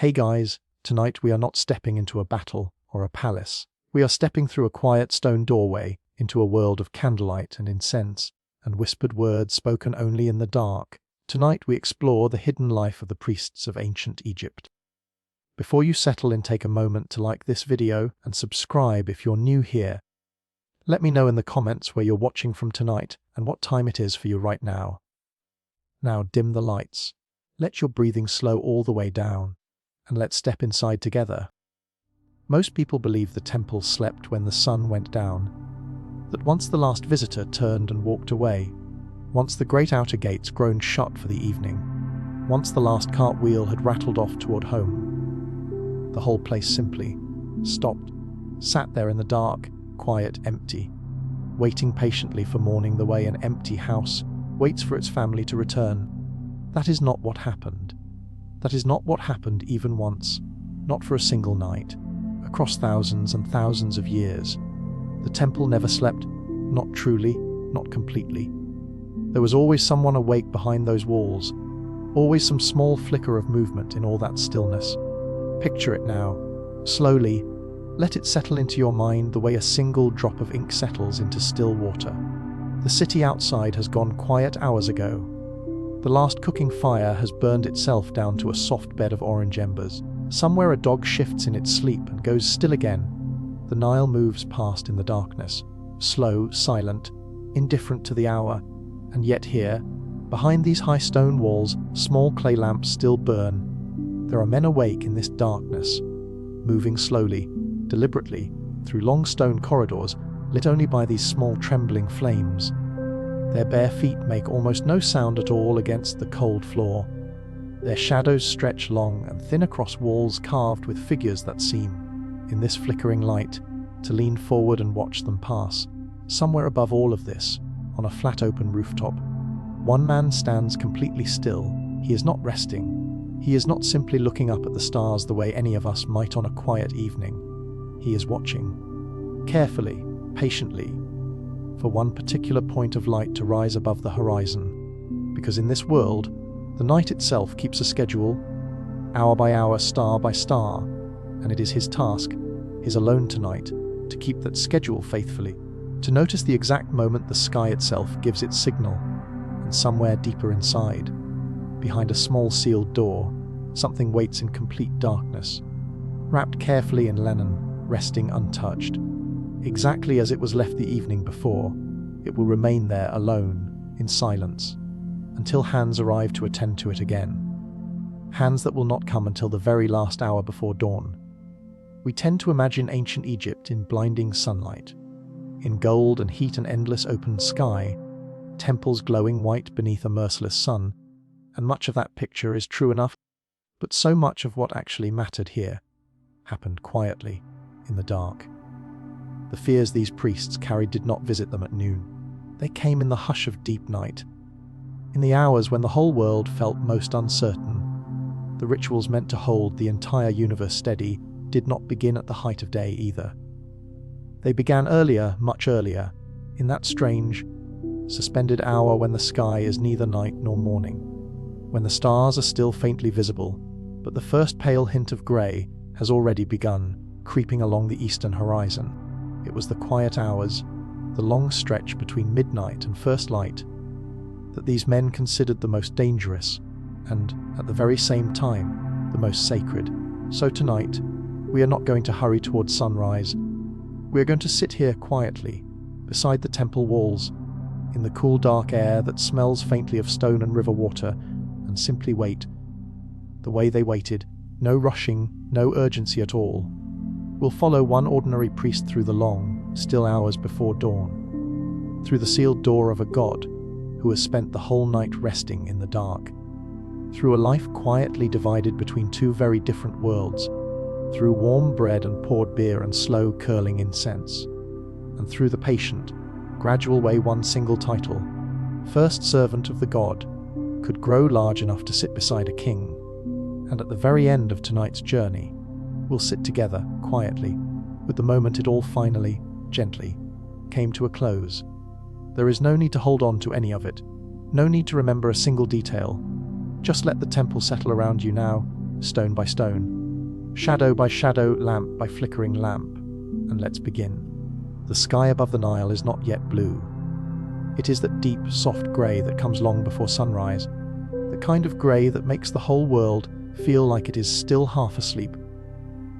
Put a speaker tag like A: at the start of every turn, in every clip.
A: Hey guys, tonight we are not stepping into a battle or a palace. We are stepping through a quiet stone doorway into a world of candlelight and incense and whispered words spoken only in the dark. Tonight we explore the hidden life of the priests of ancient Egypt. Before you settle in, take a moment to like this video and subscribe if you're new here. Let me know in the comments where you're watching from tonight and what time it is for you right now. Now dim the lights. Let your breathing slow all the way down. And let's step inside together. Most people believe the temple slept when the sun went down, that once the last visitor turned and walked away, once the great outer gates groaned shut for the evening, once the last cartwheel had rattled off toward home, the whole place simply stopped, sat there in the dark, quiet, empty, waiting patiently for morning the way an empty house waits for its family to return. That is not what happened. That is not what happened even once, not for a single night. Across thousands and thousands of years, the temple never slept, not truly, not completely. There was always someone awake behind those walls, always some small flicker of movement in all that stillness. Picture it now, slowly, let it settle into your mind the way a single drop of ink settles into still water. The city outside has gone quiet hours ago. The last cooking fire has burned itself down to a soft bed of orange embers. Somewhere a dog shifts in its sleep and goes still again. The Nile moves past in the darkness, slow, silent, indifferent to the hour. And yet here, behind these high stone walls, small clay lamps still burn. There are men awake in this darkness, moving slowly, deliberately, through long stone corridors lit only by these small trembling flames. Their bare feet make almost no sound at all against the cold floor. Their shadows stretch long and thin across walls carved with figures that seem, in this flickering light, to lean forward and watch them pass. Somewhere above all of this, on a flat open rooftop, one man stands completely still. He is not resting. He is not simply looking up at the stars the way any of us might on a quiet evening. He is watching, carefully, patiently, for one particular point of light to rise above the horizon. Because in this world, the night itself keeps a schedule, hour by hour, star by star, and it is his task, his alone tonight, to keep that schedule faithfully, to notice the exact moment the sky itself gives its signal, and somewhere deeper inside, behind a small sealed door, something waits in complete darkness, wrapped carefully in linen, resting untouched. Exactly as it was left the evening before, it will remain there alone, in silence, until hands arrive to attend to it again. Hands that will not come until the very last hour before dawn. We tend to imagine ancient Egypt in blinding sunlight, in gold and heat and endless open sky, temples glowing white beneath a merciless sun, and much of that picture is true enough, but so much of what actually mattered here happened quietly, in the dark. The fears these priests carried did not visit them at noon. They came in the hush of deep night, in the hours when the whole world felt most uncertain. The rituals meant to hold the entire universe steady did not begin at the height of day either. They began earlier, much earlier, in that strange, suspended hour when the sky is neither night nor morning, when the stars are still faintly visible, but the first pale hint of grey has already begun creeping along the eastern horizon. It was the quiet hours, the long stretch between midnight and first light, that these men considered the most dangerous and, at the very same time, the most sacred. So tonight, we are not going to hurry towards sunrise. We are going to sit here quietly, beside the temple walls, in the cool dark air that smells faintly of stone and river water, and simply wait. The way they waited, no rushing, no urgency at all. We'll follow one ordinary priest through the long, still hours before dawn, through the sealed door of a god who has spent the whole night resting in the dark, through a life quietly divided between two very different worlds, through warm bread and poured beer and slow curling incense, and through the patient, gradual way one single title, first servant of the god, could grow large enough to sit beside a king. And at the very end of tonight's journey, we'll sit together, quietly, with the moment it all finally, gently, came to a close. There is no need to hold on to any of it, no need to remember a single detail. Just let the temple settle around you now, stone by stone, shadow by shadow, lamp by flickering lamp. And let's begin. The sky above the Nile is not yet blue. It is that deep, soft grey that comes long before sunrise, the kind of grey that makes the whole world feel like it is still half asleep,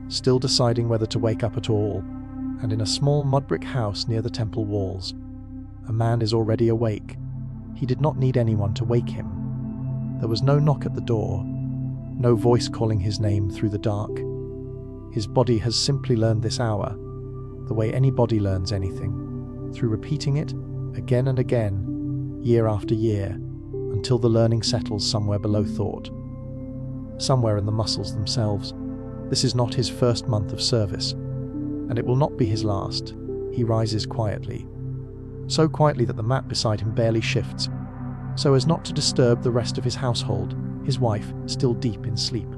A: still deciding whether to wake up at all. And in a small mud-brick house near the temple walls, a man is already awake. He did not need anyone to wake him. There was no knock at the door, no voice calling his name through the dark. His body has simply learned this hour, the way any body learns anything, through repeating it again and again, year after year, until the learning settles somewhere below thought, somewhere in the muscles themselves. This is not his first month of service, and it will not be his last. He rises quietly, so quietly that the mat beside him barely shifts, so as not to disturb the rest of his household, his wife still deep in sleep,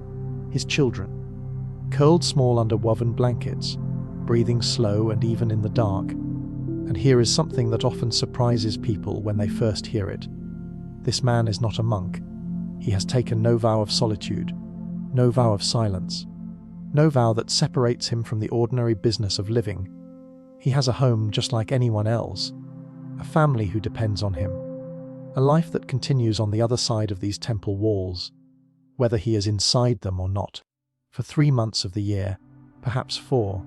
A: his children, curled small under woven blankets, breathing slow and even in the dark. And here is something that often surprises people when they first hear it. This man is not a monk. He has taken no vow of solitude, no vow of silence, no vow that separates him from the ordinary business of living. He has a home just like anyone else, a family who depends on him, a life that continues on the other side of these temple walls, whether he is inside them or not. For 3 months of the year, perhaps 4,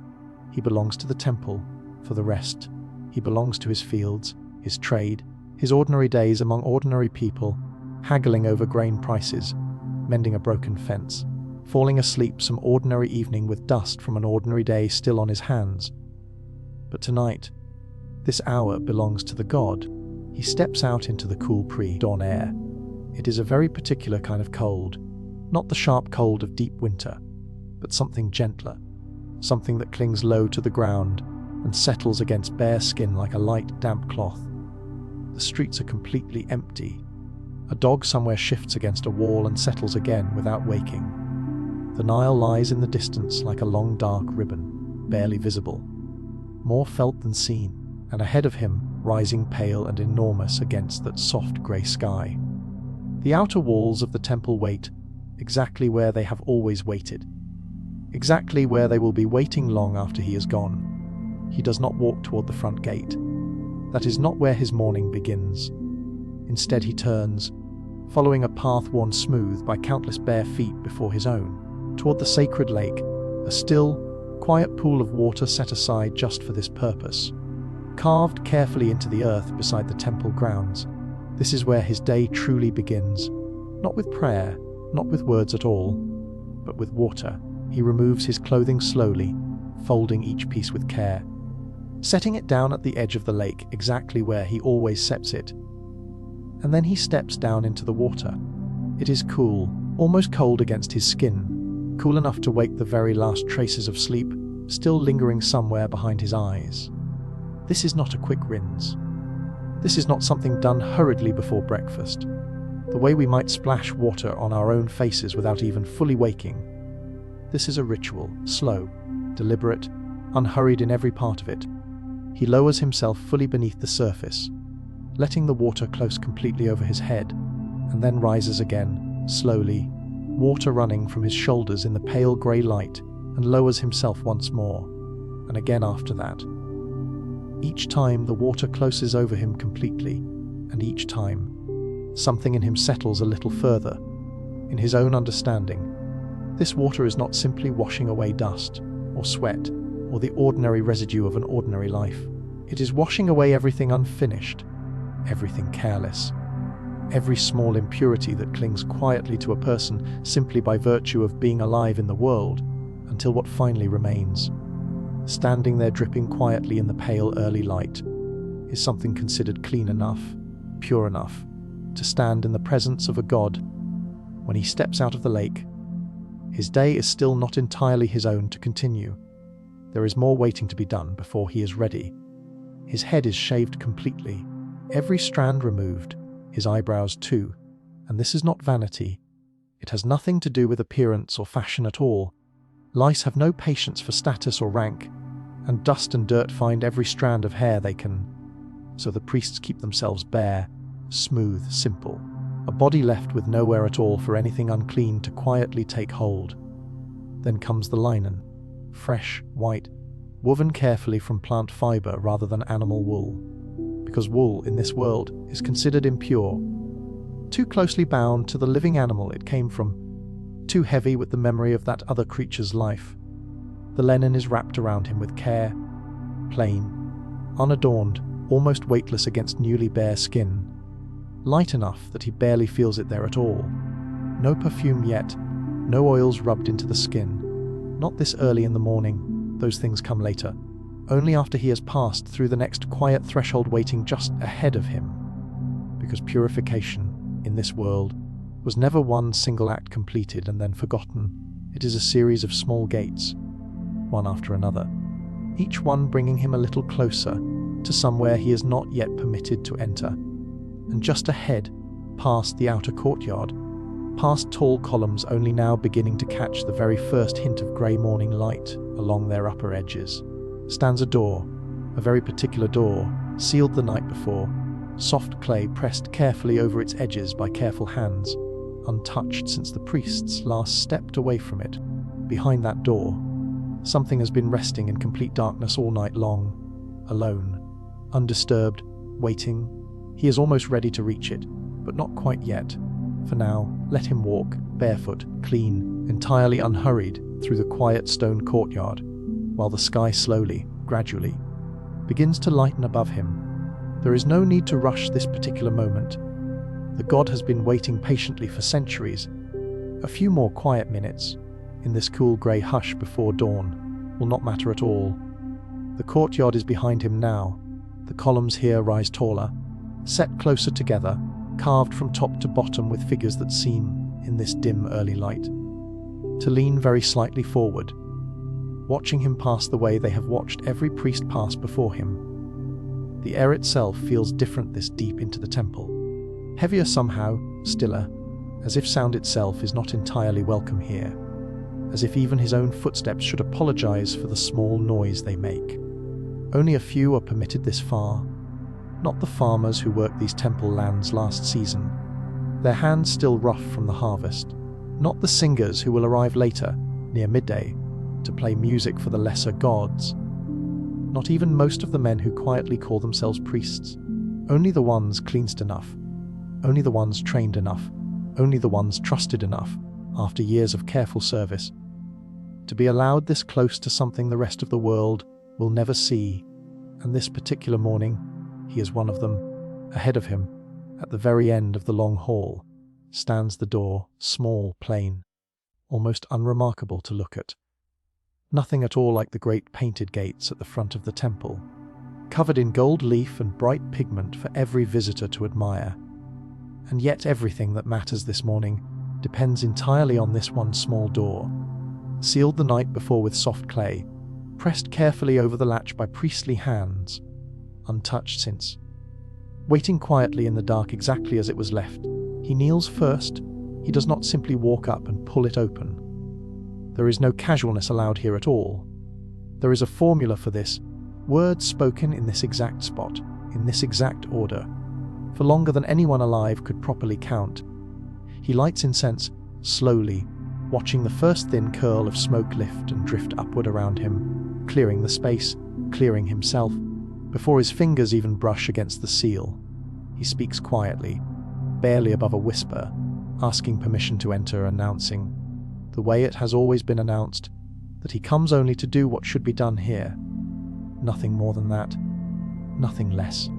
A: he belongs to the temple. For the rest, he belongs to his fields, his trade, his ordinary days among ordinary people, haggling over grain prices, mending a broken fence, falling asleep some ordinary evening with dust from an ordinary day still on his hands. But tonight, this hour belongs to the god. He steps out into the cool pre-dawn air. It is a very particular kind of cold, not the sharp cold of deep winter, but something gentler, something that clings low to the ground and settles against bare skin like a light, damp cloth. The streets are completely empty. A dog somewhere shifts against a wall and settles again without waking. The Nile lies in the distance like a long dark ribbon, barely visible, more felt than seen, and ahead of him, rising pale and enormous against that soft grey sky. The outer walls of the temple wait, exactly where they have always waited, exactly where they will be waiting long after he is gone. He does not walk toward the front gate. That is not where his morning begins. Instead he turns, following a path worn smooth by countless bare feet before his own, toward the sacred lake, a still, quiet pool of water set aside just for this purpose, carved carefully into the earth beside the temple grounds. This is where his day truly begins, not with prayer, not with words at all, but with water. He removes his clothing slowly, folding each piece with care, setting it down at the edge of the lake exactly where he always sets it. And then he steps down into the water. It is cool, almost cold against his skin, cool enough to wake the very last traces of sleep, still lingering somewhere behind his eyes. This is not a quick rinse. This is not something done hurriedly before breakfast, the way we might splash water on our own faces without even fully waking. This is a ritual, slow, deliberate, unhurried in every part of it. He lowers himself fully beneath the surface, letting the water close completely over his head, and then rises again, slowly, water running from his shoulders in the pale grey light, and lowers himself once more, and again after that. Each time the water closes over him completely, and each time something in him settles a little further. In his own understanding, this water is not simply washing away dust, or sweat, or the ordinary residue of an ordinary life. It is washing away everything unfinished, everything careless, every small impurity that clings quietly to a person simply by virtue of being alive in the world, until what finally remains, standing there dripping quietly in the pale early light, is something considered clean enough, pure enough, to stand in the presence of a god. When he steps out of the lake, his day is still not entirely his own to continue. There is more waiting to be done before he is ready. His head is shaved completely, every strand removed, his eyebrows too, and this is not vanity. It has nothing to do with appearance or fashion at all. Lice have no patience for status or rank, and dust and dirt find every strand of hair they can. So the priests keep themselves bare, smooth, simple, a body left with nowhere at all for anything unclean to quietly take hold. Then comes the linen, fresh, white, woven carefully from plant fiber rather than animal wool, because wool in this world is considered impure, too closely bound to the living animal it came from, too heavy with the memory of that other creature's life. The linen is wrapped around him with care, plain, unadorned, almost weightless against newly bare skin, light enough that he barely feels it there at all. No perfume yet, no oils rubbed into the skin. Not this early in the morning, those things come later, only after he has passed through the next quiet threshold waiting just ahead of him. Because purification, in this world, was never one single act completed and then forgotten. It is a series of small gates, one after another, each one bringing him a little closer to somewhere he is not yet permitted to enter. And just ahead, past the outer courtyard, past tall columns only now beginning to catch the very first hint of grey morning light along their upper edges, stands a door, a very particular door, sealed the night before, soft clay pressed carefully over its edges by careful hands, untouched since the priests last stepped away from it. Behind that door, something has been resting in complete darkness all night long, alone, undisturbed, waiting. He is almost ready to reach it, but not quite yet. For now, let him walk, barefoot, clean, entirely unhurried, through the quiet stone courtyard, while the sky slowly, gradually, begins to lighten above him. There is no need to rush this particular moment. The god has been waiting patiently for centuries. A few more quiet minutes, in this cool grey hush before dawn, will not matter at all. The courtyard is behind him now. The columns here rise taller, set closer together, carved from top to bottom with figures that seem, in this dim early light, to lean very slightly forward, watching him pass the way they have watched every priest pass before him. The air itself feels different this deep into the temple, heavier somehow, stiller, as if sound itself is not entirely welcome here, as if even his own footsteps should apologize for the small noise they make. Only a few are permitted this far, not the farmers who worked these temple lands last season, their hands still rough from the harvest, not the singers who will arrive later, near midday, to play music for the lesser gods, not even most of the men who quietly call themselves priests, only the ones cleansed enough, only the ones trained enough, only the ones trusted enough, after years of careful service, to be allowed this close to something the rest of the world will never see. And this particular morning, he is one of them. Ahead of him, at the very end of the long hall, stands the door, small, plain, almost unremarkable to look at. Nothing at all like the great painted gates at the front of the temple, covered in gold leaf and bright pigment for every visitor to admire. And yet everything that matters this morning depends entirely on this one small door, sealed the night before with soft clay, pressed carefully over the latch by priestly hands, untouched since. Waiting quietly in the dark exactly as it was left, he kneels first. He does not simply walk up and pull it open. There is no casualness allowed here at all. There is a formula for this, words spoken in this exact spot, in this exact order, for longer than anyone alive could properly count. He lights incense, slowly, watching the first thin curl of smoke lift and drift upward around him, clearing the space, clearing himself, before his fingers even brush against the seal. He speaks quietly, barely above a whisper, asking permission to enter, announcing, the way it has always been announced, that he comes only to do what should be done here. Nothing more than that, nothing less.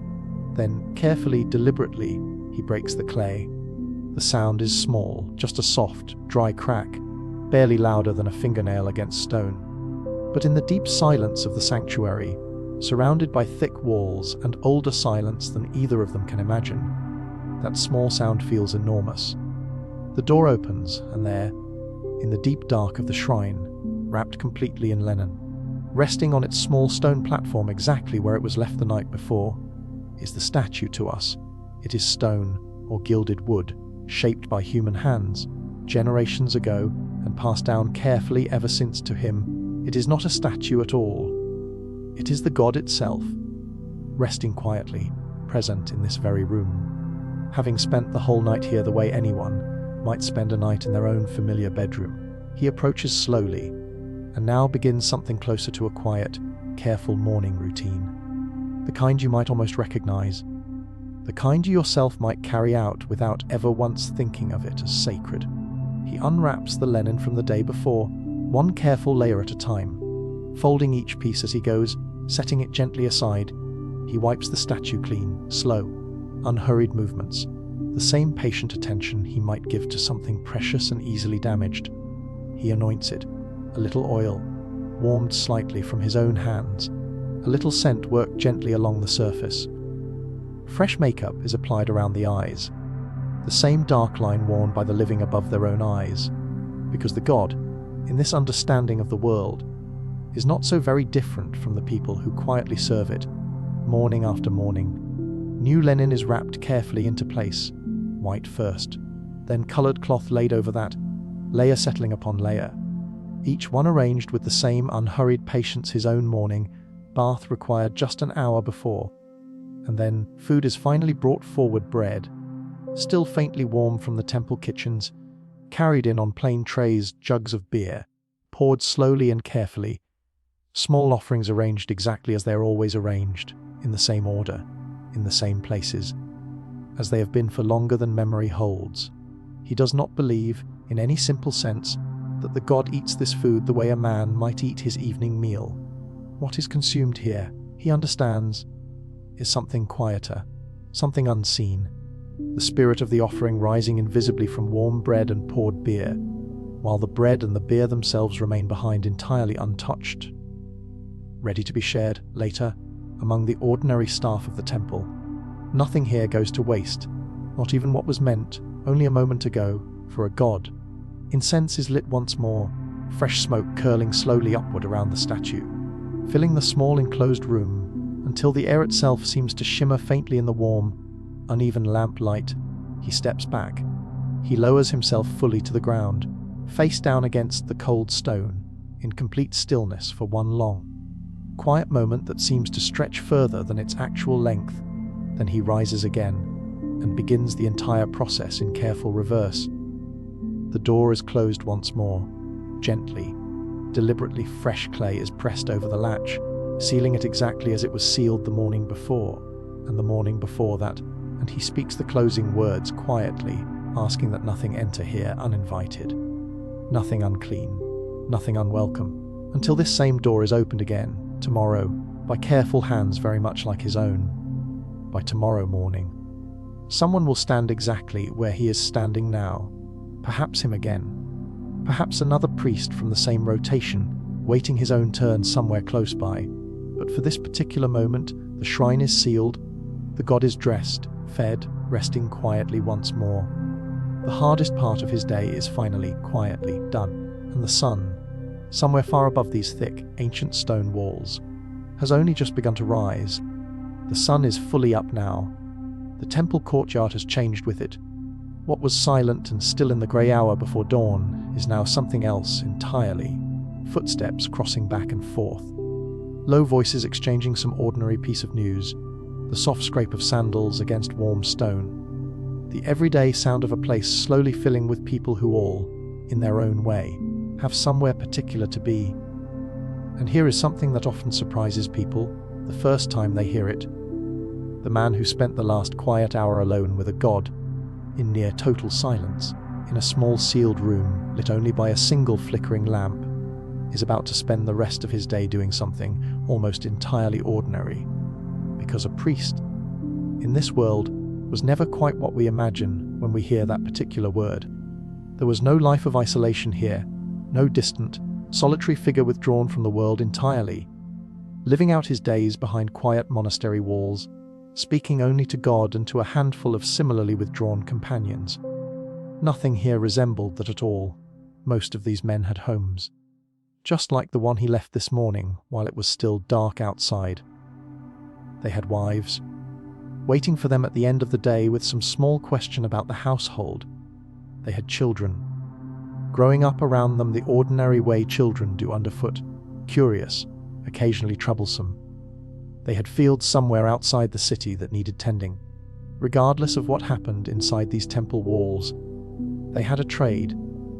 A: Then, carefully, deliberately, he breaks the clay. The sound is small, just a soft, dry crack, barely louder than a fingernail against stone. But in the deep silence of the sanctuary, surrounded by thick walls and older silence than either of them can imagine, that small sound feels enormous. The door opens, and there, in the deep dark of the shrine, wrapped completely in linen, resting on its small stone platform exactly where it was left the night before, is the statue to us. It is stone or gilded wood, shaped by human hands, generations ago, and passed down carefully ever since to him. It is not a statue at all. It is the god itself, resting quietly, present in this very room. Having spent the whole night here the way anyone might spend a night in their own familiar bedroom, he approaches slowly, and now begins something closer to a quiet, careful morning routine. The kind you might almost recognize. The kind you yourself might carry out without ever once thinking of it as sacred. He unwraps the linen from the day before, one careful layer at a time, folding each piece as he goes, setting it gently aside. He wipes the statue clean, slow, unhurried movements, the same patient attention he might give to something precious and easily damaged. He anoints it, a little oil, warmed slightly from his own hands, a little scent worked gently along the surface. Fresh makeup is applied around the eyes, the same dark line worn by the living above their own eyes, because the God, in this understanding of the world, is not so very different from the people who quietly serve it, morning after morning. New linen is wrapped carefully into place, white first, then coloured cloth laid over that, layer settling upon layer, each one arranged with the same unhurried patience. His own morning bath required just an hour before, and then food is finally brought forward. Bread, still faintly warm from the temple kitchens, carried in on plain trays. Jugs of beer, poured slowly and carefully. Small offerings arranged exactly as they are always arranged, in the same order, in the same places, as they have been for longer than memory holds. He does not believe, in any simple sense, that the God eats this food the way a man might eat his evening meal. What is consumed here, he understands, is something quieter, something unseen, the spirit of the offering rising invisibly from warm bread and poured beer, while the bread and the beer themselves remain behind entirely untouched, ready to be shared later among the ordinary staff of the temple. Nothing here goes to waste, not even what was meant, only a moment ago, for a God. Incense is lit once more, fresh smoke curling slowly upward around the statue, filling the small enclosed room, until the air itself seems to shimmer faintly in the warm, uneven lamp light. He steps back. He lowers himself fully to the ground, face down against the cold stone, in complete stillness for one long, quiet moment that seems to stretch further than its actual length. Then he rises again, and begins the entire process in careful reverse. The door is closed once more. Gently, deliberately fresh clay is pressed over the latch, sealing it exactly as it was sealed the morning before, and the morning before that, and he speaks the closing words quietly, asking that nothing enter here uninvited, nothing unclean, nothing unwelcome, until this same door is opened again, tomorrow, by careful hands very much like his own. By tomorrow morning, someone will stand exactly where he is standing now, perhaps him again, perhaps another priest from the same rotation, waiting his own turn somewhere close by. But for this particular moment, the shrine is sealed, the God is dressed, fed, resting quietly once more. The hardest part of his day is finally, quietly done, and the sun, somewhere far above these thick, ancient stone walls, has only just begun to rise. The sun is fully up now. The temple courtyard has changed with it. What was silent and still in the grey hour before dawn is now something else entirely. Footsteps crossing back and forth. Low voices exchanging some ordinary piece of news. The soft scrape of sandals against warm stone. The everyday sound of a place slowly filling with people who all, in their own way, have somewhere particular to be. And here is something that often surprises people the first time they hear it. The man who spent the last quiet hour alone with a God, in near total silence, in a small sealed room lit only by a single flickering lamp, is about to spend the rest of his day doing something almost entirely ordinary. Because a priest, in this world, was never quite what we imagine when we hear that particular word. There was no life of isolation here, no distant, solitary figure withdrawn from the world entirely, living out his days behind quiet monastery walls, speaking only to God and to a handful of similarly withdrawn companions. Nothing here resembled that at all. Most of these men had homes, just like the one he left this morning while it was still dark outside. They had wives, waiting for them at the end of the day with some small question about the household. They had children, growing up around them the ordinary way children do underfoot, curious, occasionally troublesome. They had fields somewhere outside the city that needed tending, Regardless of what happened inside these temple walls, they had a trade,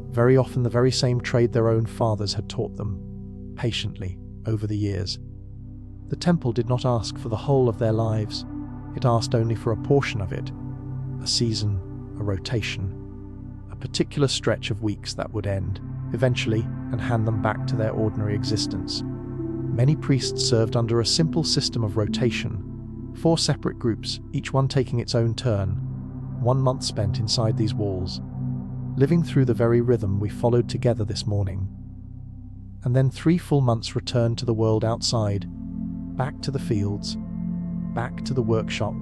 A: very often the very same trade their own fathers had taught them, patiently, over the years. The temple did not ask for the whole of their lives, it asked only for a portion of it, a season, a rotation, a particular stretch of weeks that would end, eventually, and hand them back to their ordinary existence. Many priests served under a simple system of rotation, 4 separate groups, each one taking its own turn, 1 month spent inside these walls, living through the very rhythm we followed together this morning. And then 3 full months returned to the world outside, back to the fields, back to the workshop,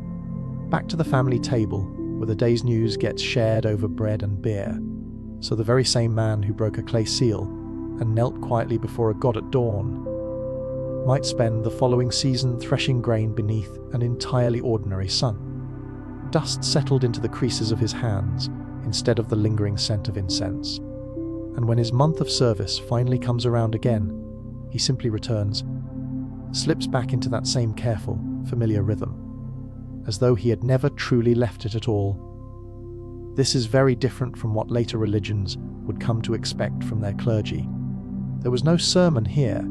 A: back to the family table, where the day's news gets shared over bread and beer. So the very same man who broke a clay seal and knelt quietly before a god at dawn might spend the following season threshing grain beneath an entirely ordinary sun. Dust settled into the creases of his hands instead of the lingering scent of incense. And when his month of service finally comes around again, he simply returns, slips back into that same careful, familiar rhythm, as though he had never truly left it at all. This is very different from what later religions would come to expect from their clergy. There was no sermon here,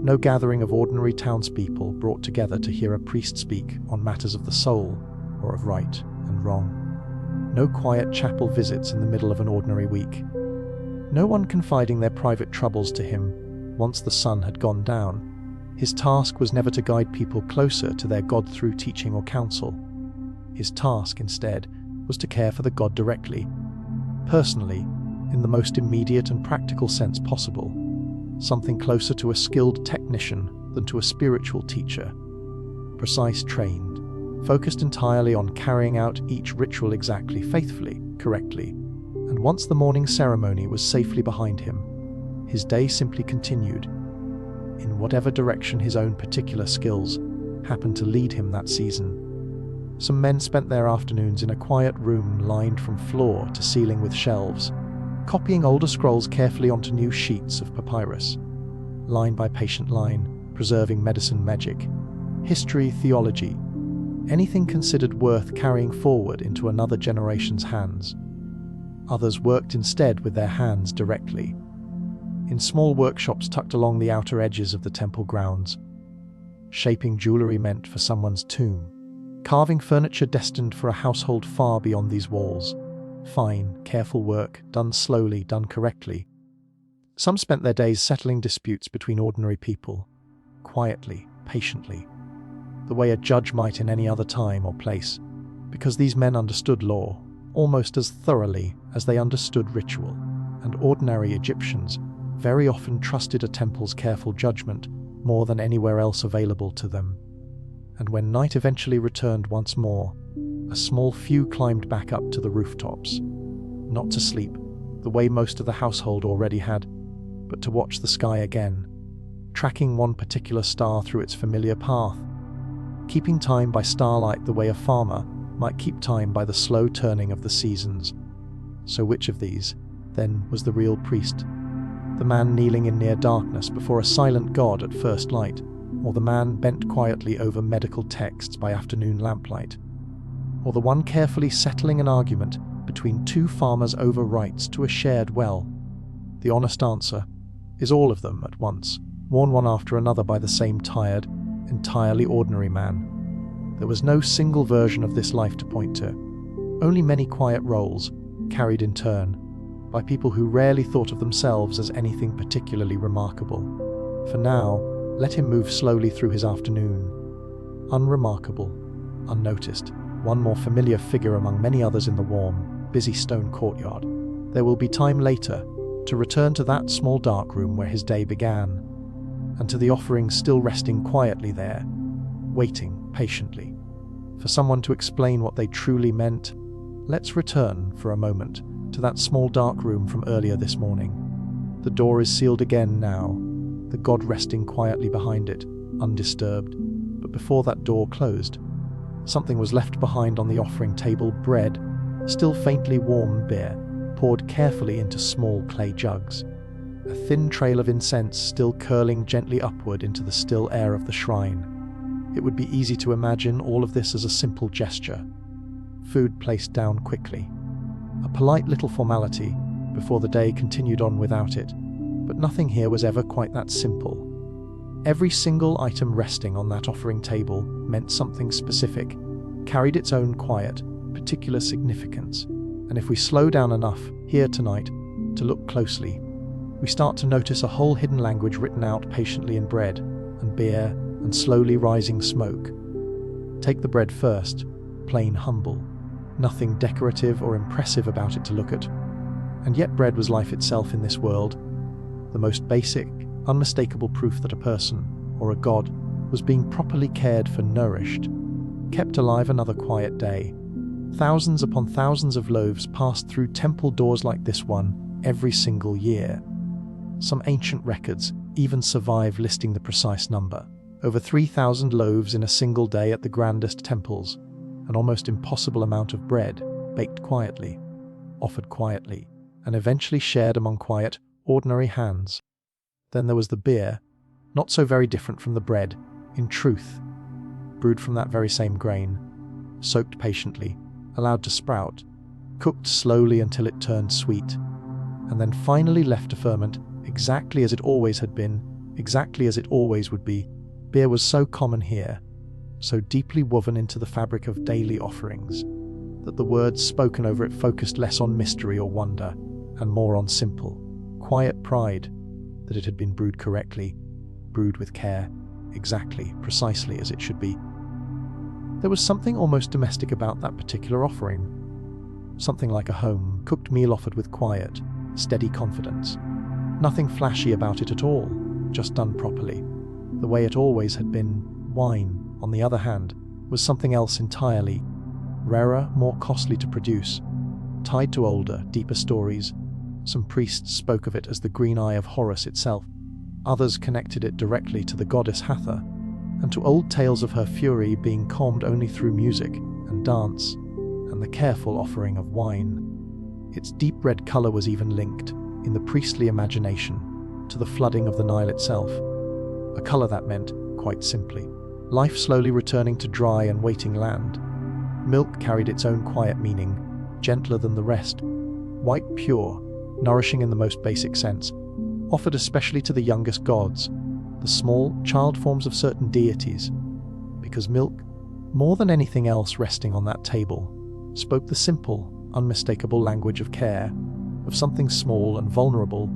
A: no gathering of ordinary townspeople brought together to hear a priest speak on matters of the soul or of right and wrong. No quiet chapel visits in the middle of an ordinary week. No one confiding their private troubles to him once the sun had gone down. His task was never to guide people closer to their God through teaching or counsel. His task, instead, was to care for the God directly, personally, in the most immediate and practical sense possible, something closer to a skilled technician than to a spiritual teacher, precise, trained, focused entirely on carrying out each ritual exactly, faithfully, correctly, and once the morning ceremony was safely behind him, his day simply continued, in whatever direction his own particular skills happened to lead him that season. Some men spent their afternoons in a quiet room lined from floor to ceiling with shelves, copying older scrolls carefully onto new sheets of papyrus, line by patient line, preserving medicine magic, history, theology, anything considered worth carrying forward into another generation's hands. Others worked instead with their hands directly, in small workshops tucked along the outer edges of the temple grounds, shaping jewelry meant for someone's tomb, carving furniture destined for a household far beyond these walls. Fine, careful work, done slowly, done correctly. Some spent their days settling disputes between ordinary people, quietly, patiently, the way a judge might in any other time or place, because these men understood law almost as thoroughly as they understood ritual, and ordinary Egyptians very often trusted a temple's careful judgment more than anywhere else available to them. And when night eventually returned once more, a small few climbed back up to the rooftops, not to sleep, the way most of the household already had, but to watch the sky again, tracking one particular star through its familiar path, keeping time by starlight the way a farmer might keep time by the slow turning of the seasons. So which of these, then, was the real priest? The man kneeling in near darkness before a silent god at first light, or the man bent quietly over medical texts by afternoon lamplight? Or the one carefully settling an argument between 2 farmers over rights to a shared well? The honest answer is all of them at once, worn one after another by the same tired, entirely ordinary man. There was no single version of this life to point to, only many quiet roles, carried in turn, by people who rarely thought of themselves as anything particularly remarkable. For now, let him move slowly through his afternoon, unremarkable, unnoticed, one more familiar figure among many others in the warm, busy stone courtyard. There will be time later to return to that small dark room where his day began, and to the offerings still resting quietly there, waiting patiently for someone to explain what they truly meant. Let's return for a moment to that small dark room from earlier this morning. The door is sealed again now, the god resting quietly behind it, undisturbed. But before that door closed, something was left behind on the offering table: bread, still faintly warm, beer, poured carefully into small clay jugs, a thin trail of incense still curling gently upward into the still air of the shrine. It would be easy to imagine all of this as a simple gesture, food placed down quickly. A polite little formality before the day continued on without it, but nothing here was ever quite that simple. Every single item resting on that offering table meant something specific, carried its own quiet, particular significance, and if we slow down enough here tonight to look closely, we start to notice a whole hidden language written out patiently in bread and beer and slowly rising smoke. Take the bread first, plain humble, nothing decorative or impressive about it to look at, and yet bread was life itself in this world, the most basic, unmistakable proof that a person, or a god, was being properly cared for, nourished, kept alive another quiet day. Thousands upon thousands of loaves passed through temple doors like this one every single year. Some ancient records even survive listing the precise number. Over 3,000 loaves in a single day at the grandest temples, an almost impossible amount of bread, baked quietly, offered quietly, and eventually shared among quiet, ordinary hands. Then there was the beer, not so very different from the bread, in truth, brewed from that very same grain, soaked patiently, allowed to sprout, cooked slowly until it turned sweet, and then finally left to ferment exactly as it always had been, exactly as it always would be. Beer was so common here, so deeply woven into the fabric of daily offerings, that the words spoken over it focused less on mystery or wonder, and more on simple, quiet pride that it had been brewed correctly, brewed with care, exactly, precisely as it should be. There was something almost domestic about that particular offering, something like a home-cooked meal offered with quiet, steady confidence. Nothing flashy about it at all, just done properly, the way it always had been. Wine, on the other hand, was something else entirely, rarer, more costly to produce, tied to older, deeper stories. Some priests spoke of it as the green eye of Horus itself. Others connected it directly to the goddess Hathor, and to old tales of her fury being calmed only through music and dance, and the careful offering of wine. Its deep red colour was even linked, in the priestly imagination, to the flooding of the Nile itself, a colour that meant, quite simply, life slowly returning to dry and waiting land. Milk carried its own quiet meaning, gentler than the rest, white pure, nourishing in the most basic sense, offered especially to the youngest gods, the small, child forms of certain deities, because milk, more than anything else resting on that table, spoke the simple, unmistakable language of care, of something small and vulnerable,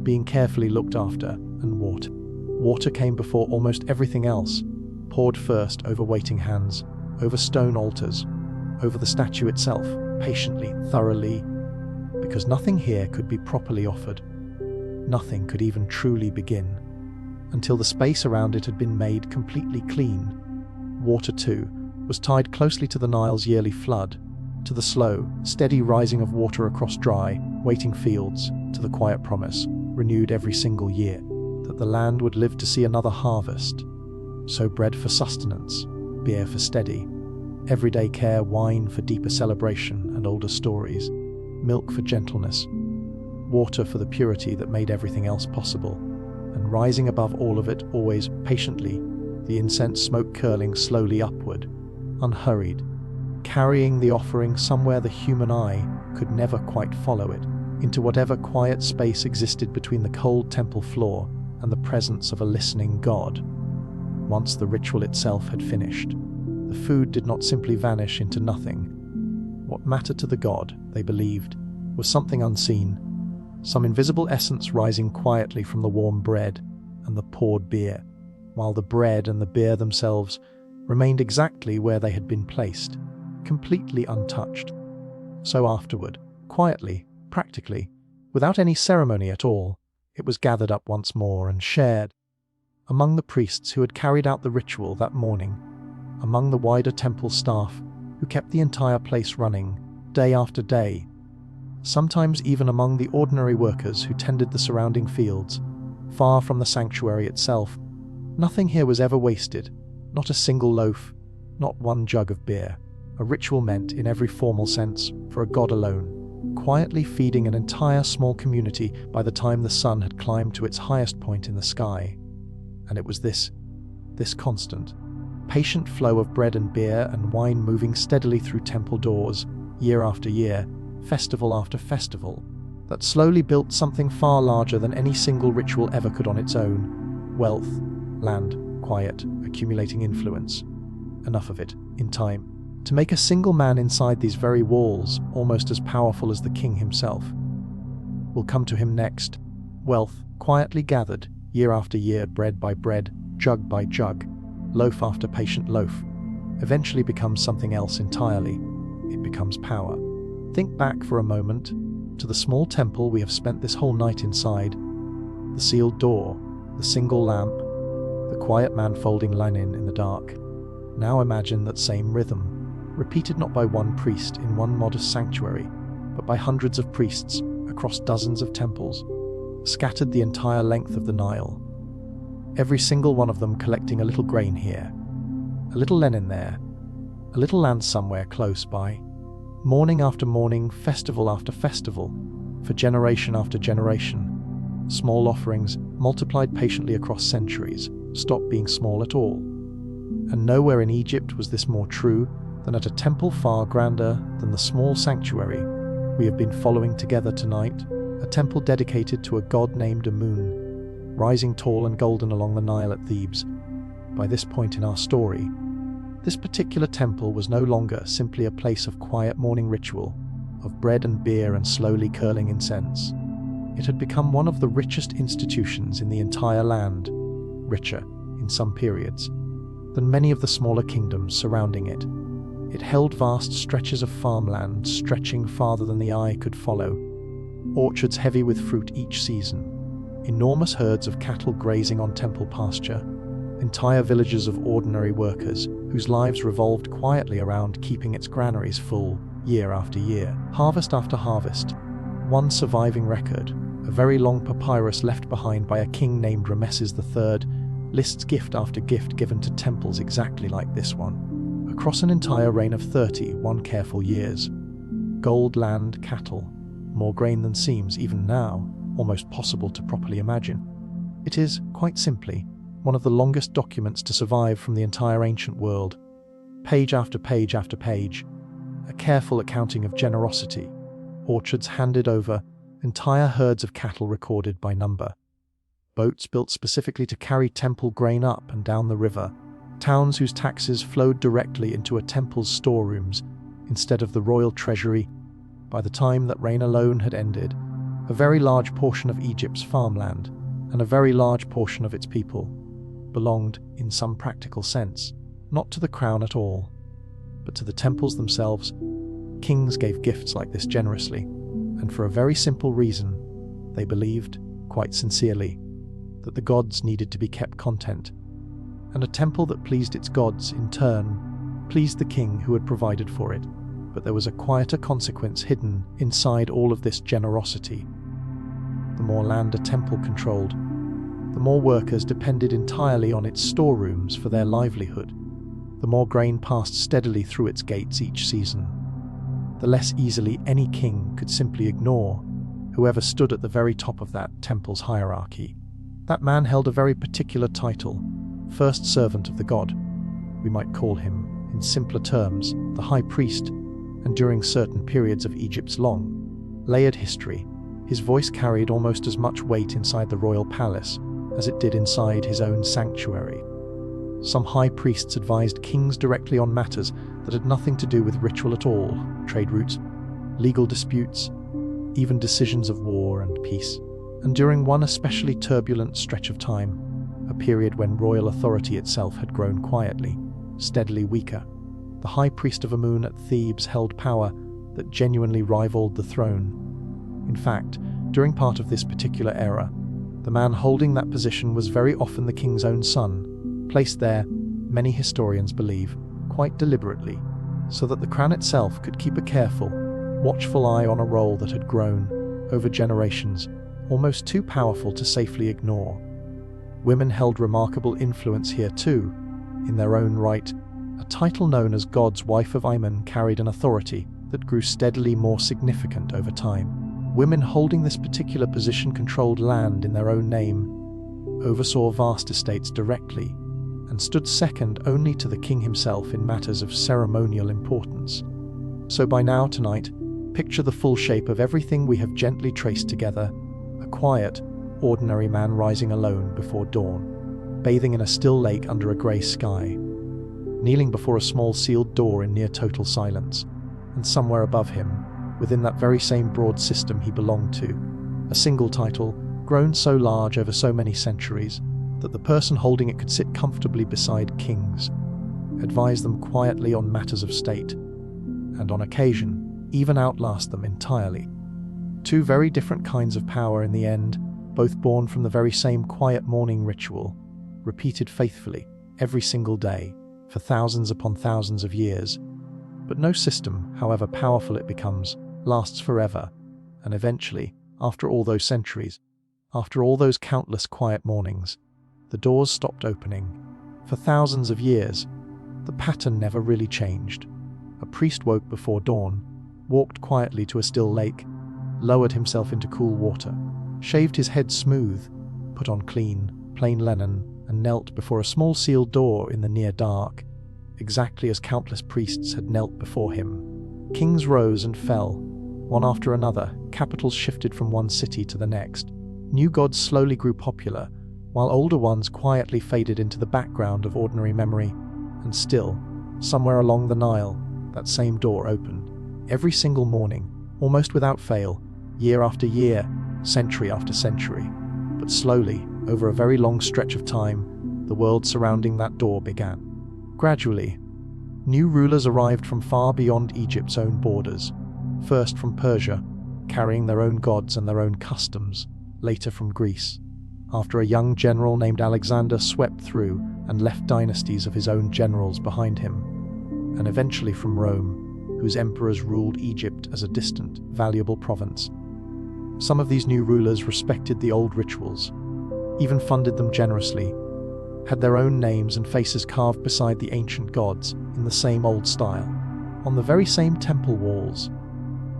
A: being carefully looked after, and water. Water came before almost everything else, poured first over waiting hands, over stone altars, over the statue itself, patiently, thoroughly, because nothing here could be properly offered. Nothing could even truly begin, until the space around it had been made completely clean. Water, too, was tied closely to the Nile's yearly flood, to the slow, steady rising of water across dry, waiting fields, to the quiet promise, renewed every single year, that the land would live to see another harvest. So bread for sustenance, beer for steady, everyday care, wine for deeper celebration and older stories, milk for gentleness, water for the purity that made everything else possible, and rising above all of it, always patiently, the incense smoke curling slowly upward, unhurried, carrying the offering somewhere the human eye could never quite follow it, into whatever quiet space existed between the cold temple floor and the presence of a listening god. Once the ritual itself had finished, the food did not simply vanish into nothing. What mattered to the god, they believed, was something unseen, some invisible essence rising quietly from the warm bread and the poured beer, while the bread and the beer themselves remained exactly where they had been placed, completely untouched. So afterward, quietly, practically, without any ceremony at all, it was gathered up once more and shared. Among the priests who had carried out the ritual that morning, among the wider temple staff who kept the entire place running, day after day, sometimes even among the ordinary workers who tended the surrounding fields, far from the sanctuary itself, nothing here was ever wasted, not a single loaf, not one jug of beer. A ritual meant, in every formal sense, for a god alone, quietly feeding an entire small community by the time the sun had climbed to its highest point in the sky. And it was this constant, patient flow of bread and beer and wine moving steadily through temple doors, year after year, festival after festival, that slowly built something far larger than any single ritual ever could on its own. Wealth, land, quiet, accumulating influence. Enough of it, in time, to make a single man inside these very walls almost as powerful as the king himself. We'll come to him next. Wealth, quietly gathered, year after year, bread by bread, jug by jug, loaf after patient loaf, eventually becomes something else entirely. It becomes power. Think back for a moment to the small temple we have spent this whole night inside. The sealed door, the single lamp, the quiet man folding linen in the dark. Now imagine that same rhythm, repeated not by one priest in one modest sanctuary, but by hundreds of priests across dozens of temples, scattered the entire length of the Nile. Every single one of them collecting a little grain here, a little linen there, a little land somewhere close by. Morning after morning, festival after festival, for generation after generation. Small offerings, multiplied patiently across centuries, stopped being small at all. And nowhere in Egypt was this more true than at a temple far grander than the small sanctuary we have been following together tonight, a temple dedicated to a god named Amun, rising tall and golden along the Nile at Thebes. By this point in our story, this particular temple was no longer simply a place of quiet morning ritual, of bread and beer and slowly curling incense. It had become one of the richest institutions in the entire land, richer, in some periods, than many of the smaller kingdoms surrounding it. It held vast stretches of farmland stretching farther than the eye could follow, orchards heavy with fruit each season, enormous herds of cattle grazing on temple pasture, entire villages of ordinary workers whose lives revolved quietly around keeping its granaries full year after year, harvest after harvest. One surviving record, a very long papyrus left behind by a king named Rameses III, lists gift after gift given to temples exactly like this one, across an entire reign of 31 careful years. Gold, land, cattle, more grain than seems, even now, almost possible to properly imagine. It is, quite simply, one of the longest documents to survive from the entire ancient world. Page after page after page, a careful accounting of generosity, orchards handed over, entire herds of cattle recorded by number, boats built specifically to carry temple grain up and down the river, towns whose taxes flowed directly into a temple's storerooms instead of the royal treasury. By the time that reign alone had ended, a very large portion of Egypt's farmland and a very large portion of its people belonged, in some practical sense, not to the crown at all, but to the temples themselves. Kings gave gifts like this generously, and for a very simple reason. They believed, quite sincerely, that the gods needed to be kept content, and a temple that pleased its gods, in turn, pleased the king who had provided for it. But there was a quieter consequence hidden inside all of this generosity. The more land a temple controlled, the more workers depended entirely on its storerooms for their livelihood. The more grain passed steadily through its gates each season, the less easily any king could simply ignore whoever stood at the very top of that temple's hierarchy. That man held a very particular title, first servant of the god. We might call him, in simpler terms, the high priest, and during certain periods of Egypt's long, layered history, his voice carried almost as much weight inside the royal palace as it did inside his own sanctuary. Some high priests advised kings directly on matters that had nothing to do with ritual at all, trade routes, legal disputes, even decisions of war and peace. And during one especially turbulent stretch of time, a period when royal authority itself had grown quietly, steadily weaker, the high priest of Amun at Thebes held power that genuinely rivaled the throne. In fact, during part of this particular era, the man holding that position was very often the king's own son, placed there, many historians believe, quite deliberately, so that the crown itself could keep a careful, watchful eye on a role that had grown, over generations, almost too powerful to safely ignore. Women held remarkable influence here too, in their own right. A title known as God's Wife of Amun carried an authority that grew steadily more significant over time. Women holding this particular position controlled land in their own name, oversaw vast estates directly, and stood second only to the king himself in matters of ceremonial importance. So by now tonight, picture the full shape of everything we have gently traced together: a quiet, ordinary man rising alone before dawn, bathing in a still lake under a grey sky, kneeling before a small sealed door in near total silence, and somewhere above him, within that very same broad system he belonged to, a single title, grown so large over so many centuries that the person holding it could sit comfortably beside kings, advise them quietly on matters of state, and on occasion even outlast them entirely. Two very different kinds of power in the end, both born from the very same quiet morning ritual, repeated faithfully every single day for thousands upon thousands of years. But no system, however powerful it becomes, lasts forever, and eventually, after all those centuries, after all those countless quiet mornings, the doors stopped opening. For thousands of years, the pattern never really changed. A priest woke before dawn, walked quietly to a still lake, lowered himself into cool water, shaved his head smooth, put on clean, plain linen, and knelt before a small sealed door in the near dark, exactly as countless priests had knelt before him. Kings rose and fell, one after another, capitals shifted from one city to the next. New gods slowly grew popular, while older ones quietly faded into the background of ordinary memory. And still, somewhere along the Nile, that same door opened. Every single morning, almost without fail, year after year, century after century. But slowly, over a very long stretch of time, the world surrounding that door began. Gradually, new rulers arrived from far beyond Egypt's own borders, first from Persia, carrying their own gods and their own customs, later from Greece, after a young general named Alexander swept through and left dynasties of his own generals behind him, and eventually from Rome, whose emperors ruled Egypt as a distant, valuable province. Some of these new rulers respected the old rituals, even funded them generously, had their own names and faces carved beside the ancient gods in the same old style, on the very same temple walls.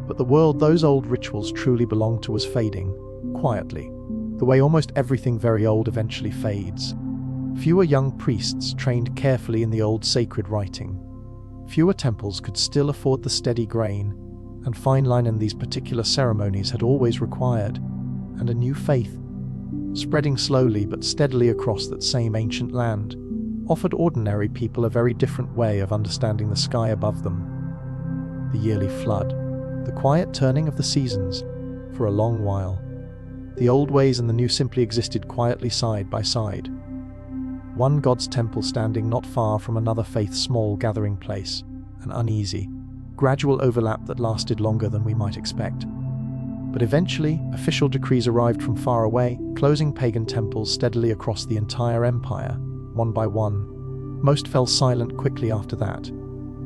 A: But the world those old rituals truly belonged to was fading, quietly, the way almost everything very old eventually fades. Fewer young priests trained carefully in the old sacred writing. Fewer temples could still afford the steady grain and fine linen these particular ceremonies had always required, and a new faith, spreading slowly but steadily across that same ancient land, offered ordinary people a very different way of understanding the sky above them. The yearly flood, the quiet turning of the seasons, for a long while. The old ways and the new simply existed quietly side by side. One god's temple standing not far from another faith's small gathering place, an uneasy, gradual overlap that lasted longer than we might expect. But eventually, official decrees arrived from far away, closing pagan temples steadily across the entire empire, one by one. Most fell silent quickly after that,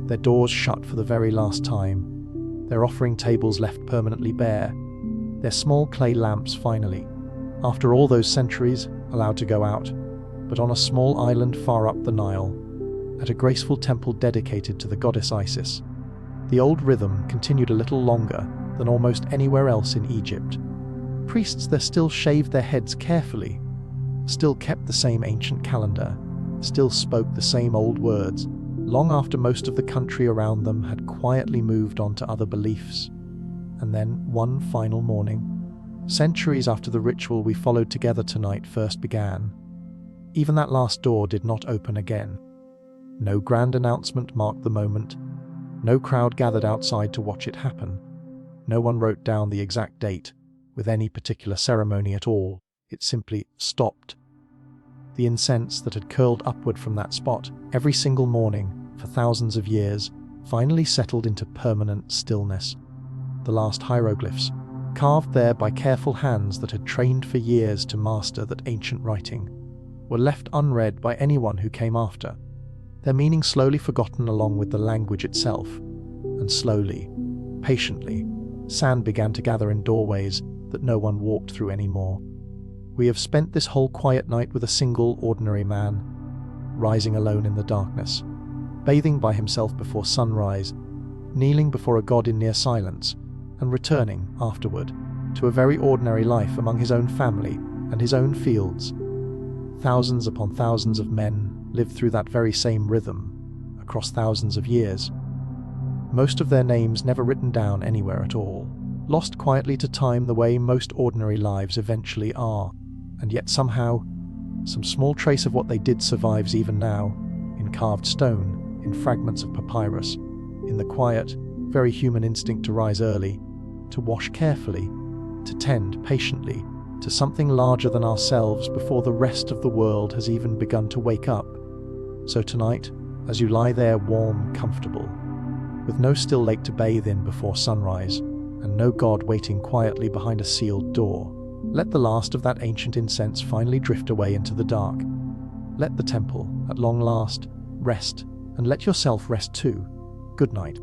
A: their doors shut for the very last time, their offering tables left permanently bare, their small clay lamps finally, after all those centuries, allowed to go out, but on a small island far up the Nile, at a graceful temple dedicated to the goddess Isis. The old rhythm continued a little longer than almost anywhere else in Egypt. Priests there still shaved their heads carefully, still kept the same ancient calendar, still spoke the same old words, long after most of the country around them had quietly moved on to other beliefs. And then, one final morning, centuries after the ritual we followed together tonight first began, even that last door did not open again. No grand announcement marked the moment. No crowd gathered outside to watch it happen. No one wrote down the exact date with any particular ceremony at all. It simply stopped. The incense that had curled upward from that spot every single morning for thousands of years finally settled into permanent stillness. The last hieroglyphs, carved there by careful hands that had trained for years to master that ancient writing, were left unread by anyone who came after, their meaning slowly forgotten along with the language itself. And slowly, patiently, sand began to gather in doorways that no one walked through anymore. We have spent this whole quiet night with a single ordinary man, rising alone in the darkness, bathing by himself before sunrise, kneeling before a god in near silence, and returning, afterward, to a very ordinary life among his own family and his own fields. Thousands upon thousands of men, lived through that very same rhythm, across thousands of years. Most of their names never written down anywhere at all, lost quietly to time the way most ordinary lives eventually are. And yet somehow, some small trace of what they did survives even now, in carved stone, in fragments of papyrus, in the quiet, very human instinct to rise early, to wash carefully, to tend patiently to something larger than ourselves before the rest of the world has even begun to wake up. So tonight, as you lie there warm, comfortable, with no still lake to bathe in before sunrise, and no God waiting quietly behind a sealed door, let the last of that ancient incense finally drift away into the dark. Let the temple, at long last, rest, and let yourself rest too. Good night.